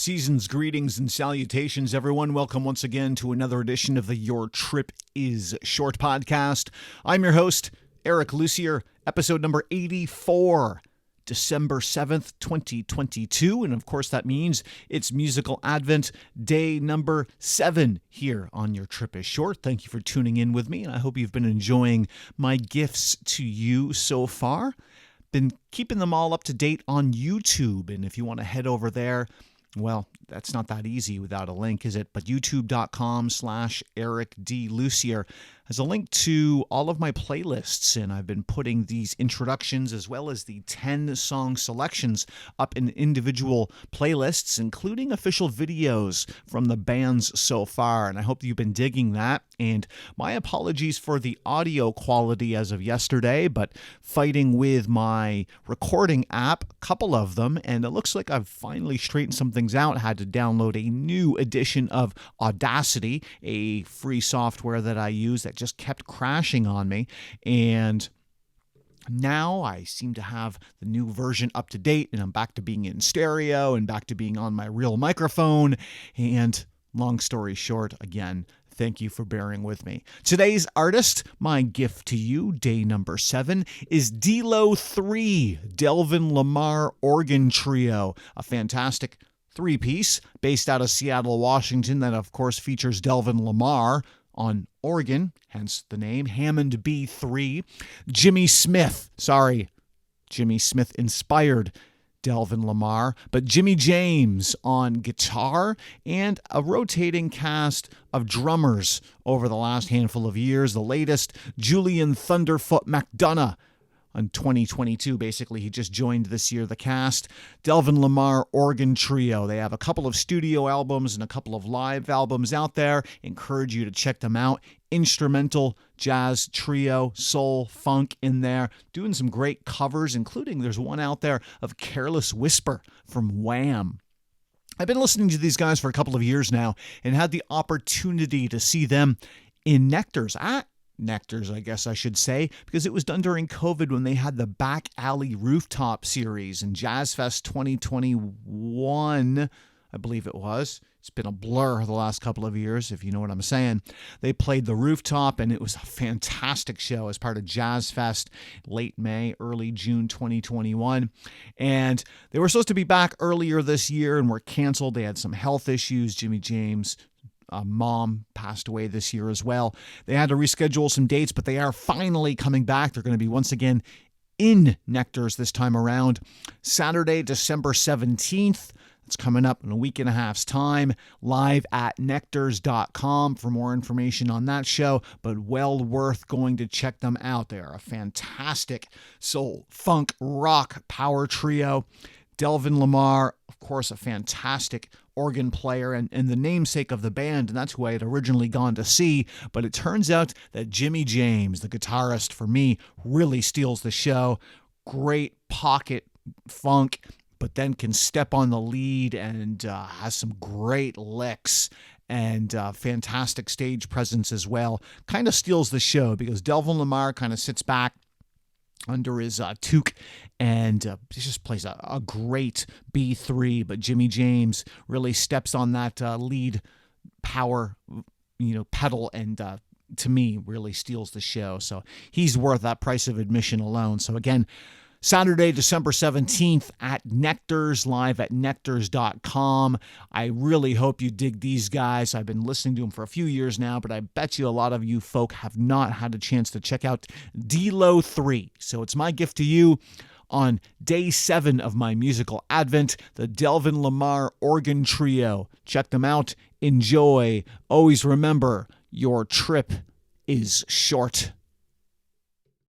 Seasons, greetings, and salutations, everyone. Welcome once again to another edition of the Your Trip is Short podcast. I'm your host, Eric Lucier, episode number 84, December 7th, 2022. And of course, that means it's Musical Advent, day number 7 here on Your Trip is Short. Thank you for tuning in with me, and I hope you've been enjoying my gifts to you so far. Been keeping them all up to date on YouTube, and if you want to head over there, well, that's not that easy without a link, is it? But youtube.com/Eric D. Lucier has a link to all of my playlists, and I've been putting these introductions as well as the 10-song selections up in individual playlists, including official videos from the bands so far, and I hope you've been digging that. And my apologies for the audio quality as of yesterday, but fighting with my recording app, a couple of them, and it looks like I've finally straightened some things out. Had to download a new edition of Audacity, a free software that I use that just kept crashing on me, and now I seem to have the new version up to date, and I'm back to being in stereo and back to being on my real microphone. And long story short, again, thank you for bearing with me. Today's artist, my gift to you, day number 7, is DLO3, Delvon Lamarr Organ Trio, a fantastic three-piece based out of Seattle, Washington, that of course features Delvon Lamarr on organ, hence the name, Hammond B3. Jimmy Smith inspired Delvon Lamarr, but Jimmy James on guitar, and a rotating cast of drummers over the last handful of years. The latest, Julian Thunderfoot McDonough, in 2022. Basically, he just joined this year the cast. Delvon Lamarr Organ Trio. They have a couple of studio albums and a couple of live albums out there. Encourage you to check them out. Instrumental, jazz, trio, soul, funk in there. Doing some great covers, including there's one out there of Careless Whisper from Wham. I've been listening to these guys for a couple of years now and had the opportunity to see them in Nectar's, I guess I should say, because it was done during COVID when they had the Back Alley Rooftop series in Jazz Fest 2021, I believe it was. It's been a blur the last couple of years, if you know what I'm saying. They played the Rooftop, and it was a fantastic show as part of Jazz Fest late May, early June 2021. And they were supposed to be back earlier this year and were canceled. They had some health issues. Jimmy James' mom passed away this year as well. They had to reschedule some dates, but they are finally coming back. They're going to be once again in Nectar's this time around. Saturday, December 17th. It's coming up in a week and a half's time, live at nectars.com for more information on that show, but well worth going to check them out. They are a fantastic soul, funk, rock power trio. Delvon Lamarr, of course, a fantastic organ player and the namesake of the band, and that's who I had originally gone to see. But it turns out that Jimmy James, the guitarist for me, really steals the show. Great pocket funk, but then can step on the lead and has some great licks and fantastic stage presence as well. Kind of steals the show because Delvon Lamarr kind of sits back under his toque and he just plays a great B3, but Jimmy James really steps on that lead power, pedal, and to me really steals the show. So he's worth that price of admission alone. So again, Saturday, December 17th at Nectar's, live at nectars.com. I really hope you dig these guys. I've been listening to them for a few years now, but I bet you a lot of you folk have not had a chance to check out DLO3. So it's my gift to you on day 7 of my musical advent, the Delvon Lamarr Organ Trio. Check them out. Enjoy. Always remember, your trip is short.